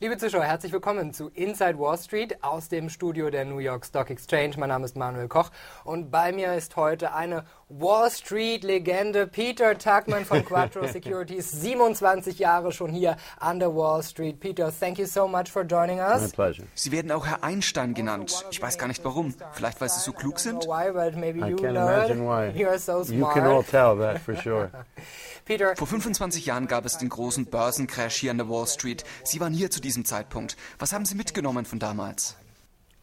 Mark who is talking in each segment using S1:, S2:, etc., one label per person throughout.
S1: Liebe Zuschauer, herzlich willkommen zu Inside Wall Street aus dem Studio der New York Stock Exchange. Mein Name ist Manuel Koch und bei mir ist heute eine Wall Street-Legende, Peter Tuchman von Quattro Securities, 27 Jahre schon hier an der Wall Street. Peter, thank you so much for joining us.
S2: My pleasure.
S3: Sie werden auch Herr Einstein genannt. Ich weiß gar nicht warum. Vielleicht, weil Sie so klug sind?
S1: Why, but maybe
S2: I
S1: you
S2: can't
S1: know
S2: imagine
S1: it.
S2: why.
S1: You're so
S2: You
S1: smart.
S2: can all tell that for sure.
S1: Peter,
S3: Vor 25 Jahren gab es den großen Börsen-Crash hier an der Wall Street. Sie waren hier zu diesem Zeitpunkt. Was haben Sie mitgenommen von damals?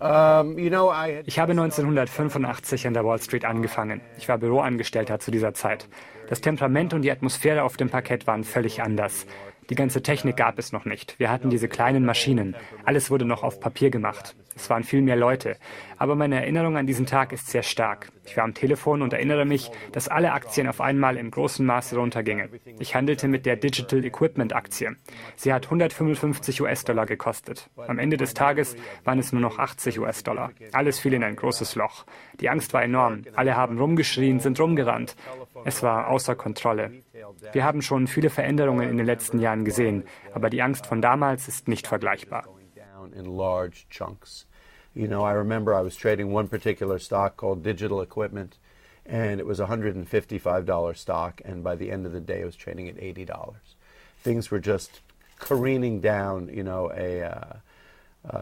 S2: I had
S4: Ich habe 1985 an der Wall Street angefangen. Ich war Büroangestellter zu dieser Zeit. Das Temperament und die Atmosphäre auf dem Parkett waren völlig anders. Die ganze Technik gab es noch nicht. Wir hatten diese kleinen Maschinen. Alles wurde noch auf Papier gemacht. Es waren viel mehr Leute. Aber meine Erinnerung an diesen Tag ist sehr stark. Ich war am Telefon und erinnere mich, dass alle Aktien auf einmal in großem Maße runtergingen. Ich handelte mit der Digital Equipment Aktie. Sie hat 155 US-Dollar gekostet. Am Ende des Tages waren es nur noch 80 US-Dollar. Alles fiel in ein großes Loch. Die Angst war enorm. Alle haben rumgeschrien, sind rumgerannt. Es war außer Kontrolle. Wir haben schon viele Veränderungen in den letzten Jahren gesehen, aber die Angst von damals ist nicht vergleichbar.
S2: down in large chunks. I remember I was trading one particular stock called Digital Equipment, and it was a $155 stock, and by the end of the day, it was trading at $80. Things were just careening down,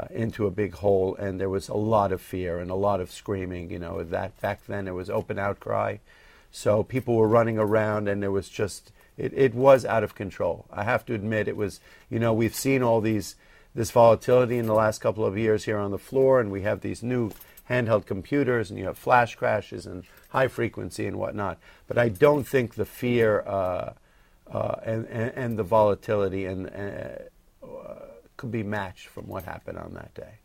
S2: into a big hole, and there was a lot of fear and a lot of screaming. That back then it was open outcry, so people were running around, and there was just it was out of control. I have to admit, it was. We've seen all this volatility in the last couple of years here on the floor, and we have these new handheld computers, and you have flash crashes and high frequency and whatnot. But I don't think the fear and the volatility could be matched from what happened on that day.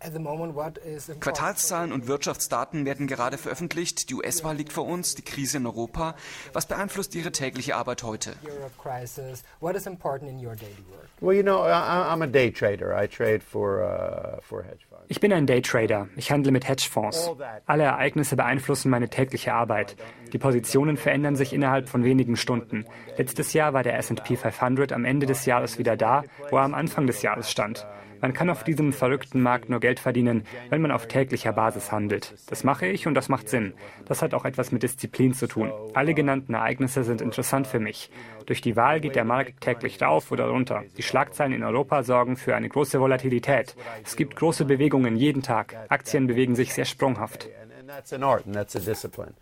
S1: at the moment, what is important?
S3: Quartalszahlen und Wirtschaftsdaten werden gerade veröffentlicht. Die US-Wahl liegt vor uns, die Krise in Europa. Was beeinflusst Ihre tägliche Arbeit heute?
S1: Europe crisis. What is important in your daily work?
S2: Well, I'm a day trader. I trade for hedge funds.
S4: Ich bin ein Daytrader. Ich handle mit Hedgefonds. Alle Ereignisse beeinflussen meine tägliche Arbeit. Die Positionen verändern sich innerhalb von wenigen Stunden. Letztes Jahr war der S&P 500 am Ende des Jahres wieder da, wo er am Anfang des Jahres stand. Man kann auf diesem verrückten Markt nur Geld verdienen, wenn man auf täglicher Basis handelt. Das mache ich und das macht Sinn. Das hat auch etwas mit Disziplin zu tun. Alle genannten Ereignisse sind interessant für mich. Durch die Wahl geht der Markt täglich rauf oder runter. Die Schlagzeilen in Europa sorgen für eine große Volatilität. Es gibt große Bewegungen jeden Tag. Aktien bewegen sich sehr sprunghaft.
S2: And that's an art and that's a discipline.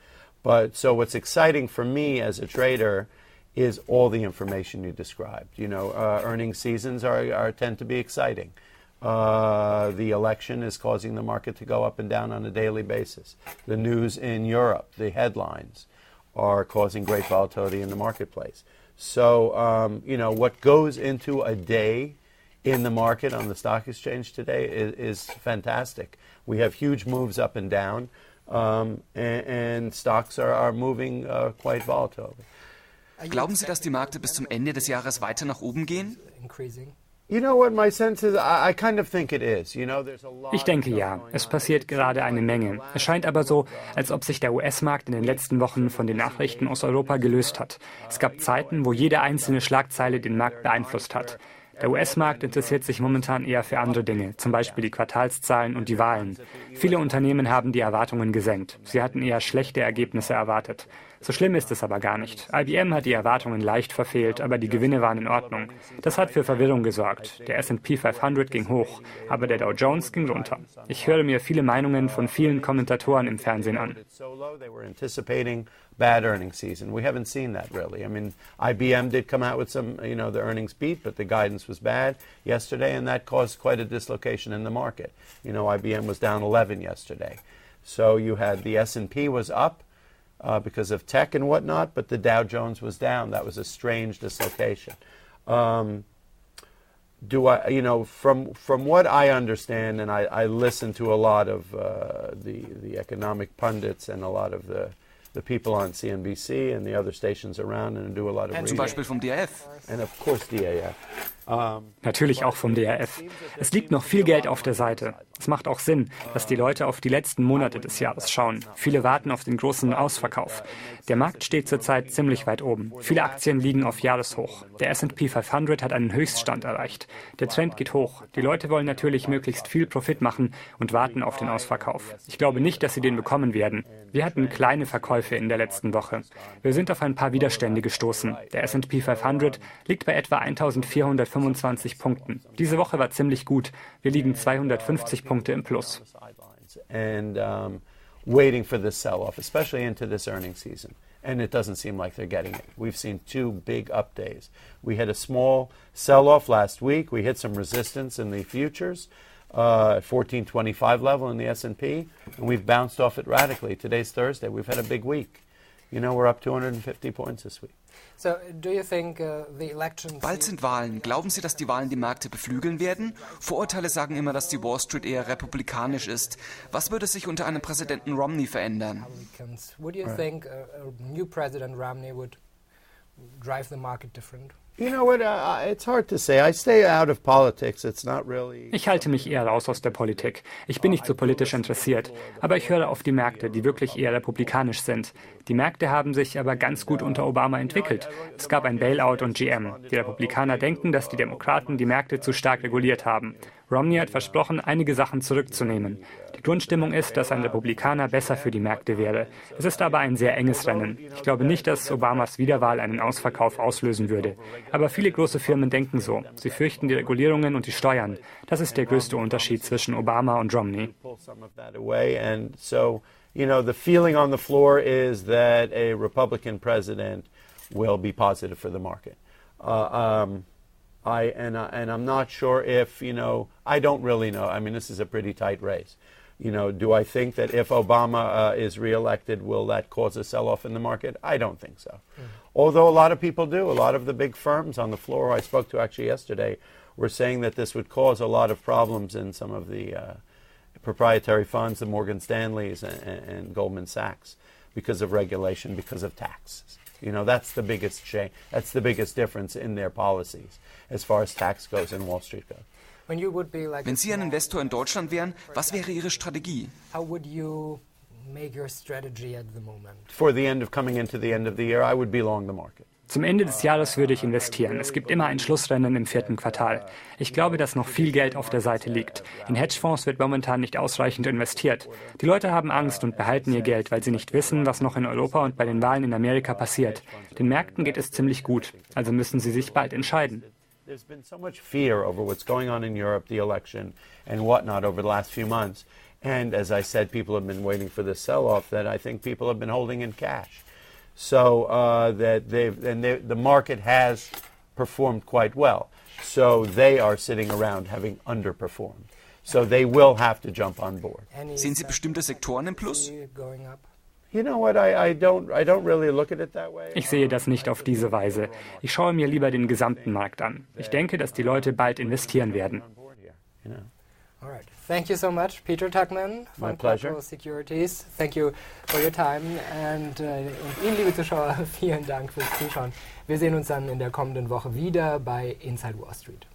S2: But so what's exciting for me as a trader is all the information you described. Earnings seasons tend to be exciting. The election is causing the market to go up and down on a daily basis. The news in Europe, the headlines, are causing great volatility in the marketplace. So, what goes into a day in the market on the stock exchange today is fantastic. We have huge moves up and down, and stocks are moving quite volatile.
S3: Glauben Sie, dass die Märkte bis zum Ende des Jahres weiter nach oben gehen?
S1: Increasing.
S2: You know what my sense is? I kind of think it is. There's a lot.
S4: Ich denke ja, es passiert gerade eine Menge. Es scheint aber so, als ob sich der US-Markt in den letzten Wochen von den Nachrichten aus Europa gelöst hat. Es gab Zeiten, wo jede einzelne Schlagzeile den Markt beeinflusst hat. Der US-Markt interessiert sich momentan eher für andere Dinge, zum Beispiel die Quartalszahlen und die Wahlen. Viele Unternehmen haben die Erwartungen gesenkt. Sie hatten eher schlechte Ergebnisse erwartet. So schlimm ist es aber gar nicht. IBM hat die Erwartungen leicht verfehlt, aber die Gewinne waren in Ordnung. Das hat für Verwirrung gesorgt. Der S&P 500 ging hoch, aber der Dow Jones ging runter. Ich höre mir viele Meinungen von vielen Kommentatoren im Fernsehen an.
S2: They were anticipating bad earnings season. We haven't seen that really. I mean, IBM did come out with some, the earnings beat, but the guidance was bad yesterday, and that caused quite a dislocation in the market. IBM was down 11 yesterday. So you had the S&P was up because of tech and whatnot, but the Dow Jones was down. That was a strange dislocation. From what I understand, and I listen to a lot of the economic pundits and a lot of the the people on CNBC and the other stations around and do a lot of reading.
S3: Zum Beispiel vom DRF.
S2: And of course DAF.
S4: Natürlich auch vom DRF. Es liegt noch viel Geld auf der Seite. Es macht auch Sinn, dass die Leute auf die letzten Monate des Jahres schauen. Viele warten auf den großen Ausverkauf. Der Markt steht zurzeit ziemlich weit oben. Viele Aktien liegen auf Jahreshoch. Der S&P 500 hat einen Höchststand erreicht. Der Trend geht hoch. Die Leute wollen natürlich möglichst viel Profit machen und warten auf den Ausverkauf. Ich glaube nicht, dass sie den bekommen werden. Wir hatten kleine Verkäufe in der letzten Woche. Wir sind auf ein paar Widerstände gestoßen. Der S&P 500 liegt bei etwa 1425 Punkten. Diese Woche war ziemlich gut. Wir liegen 250 Punkte im Plus.
S2: And waiting for this sell-off, especially into this earnings season. And it doesn't seem like they're getting it. We've seen 2 big up days. We had a small sell-off last week. We hit some resistance in the futures at 1425 level in the S&P, and we've bounced off it radically. Today's Thursday. We've had a big week. You know, we're up 250 points this week.
S1: So, do you think the elections...
S3: Bald sind Wahlen. Glauben Sie, dass die Wahlen die Märkte beflügeln werden? Vorurteile sagen immer, dass die Wall Street eher republikanisch ist. Was würde sich unter einem Präsidenten Romney verändern?
S1: Would you think a new President Romney would drive the market different?
S2: You know what, it's hard to say. I stay out of politics. It's not really...
S4: Ich halte mich eher raus aus der Politik. Ich bin nicht so politisch interessiert. Aber ich höre auf die Märkte, die wirklich eher republikanisch sind. Die Märkte haben sich aber ganz gut unter Obama entwickelt. Es gab ein Bailout und GM. Die Republikaner denken, dass die Demokraten die Märkte zu stark reguliert haben. Romney hat versprochen, einige Sachen zurückzunehmen. Die Grundstimmung ist, dass ein Republikaner besser für die Märkte wäre. Es ist aber ein sehr enges Rennen. Ich glaube nicht, dass Obamas Wiederwahl einen Ausverkauf auslösen würde. Aber viele große Firmen denken so. Sie fürchten die Regulierungen und die Steuern. Das ist der größte Unterschied zwischen Obama und Romney.
S2: You know, the feeling on the floor is that a Republican president will be positive for the market. And I'm not sure if, you know, I don't really know. I mean, this is a pretty tight race. You know, do I think that if Obama is reelected, will that cause a sell-off in the market? I don't think so. Although a lot of people do. A lot of the big firms on the floor I spoke to actually yesterday were saying that this would cause a lot of problems in some of the proprietary funds, the Morgan Stanleys and Goldman Sachs, because of regulation, because of taxes. You know, that's the biggest change. That's the biggest difference in their policies as far as tax goes and Wall Street goes.
S3: Wenn Sie ein Investor in Deutschland wären, was wäre Ihre Strategie?
S1: How would you make your strategy at the moment?
S2: For the end of coming into the end of the year, I would be long the market.
S4: Zum Ende des Jahres würde ich investieren. Es gibt immer ein Schlussrennen im 4. Quartal. Ich glaube, dass noch viel Geld auf der Seite liegt. In Hedgefonds wird momentan nicht ausreichend investiert. Die Leute haben Angst und behalten ihr Geld, weil sie nicht wissen, was noch in Europa und bei den Wahlen in Amerika passiert. Den Märkten geht es ziemlich gut. Also müssen sie sich bald entscheiden.
S2: There's been so much fear over what's going on in Europe, the election and whatnot over the last few months. And as I said, people have been waiting for this sell-off that I think people have been holding in cash. So the market has performed quite well. So they are sitting around having underperformed. So they will have to jump on board.
S3: Sehen Sie bestimmte Sektoren im Plus?
S2: You know what? I don't really look at it that way.
S4: Ich sehe das nicht auf diese Weise. Ich schaue mir lieber den gesamten Markt an. Ich denke, dass die Leute bald investieren werden.
S1: All right. Thank you so much, Peter Tuchman von Quattro Securities. Thank you for your time. Und Ihnen, liebe Zuschauer, vielen Dank fürs Zuschauen. Wir sehen uns dann in der kommenden Woche wieder bei Inside Wall Street.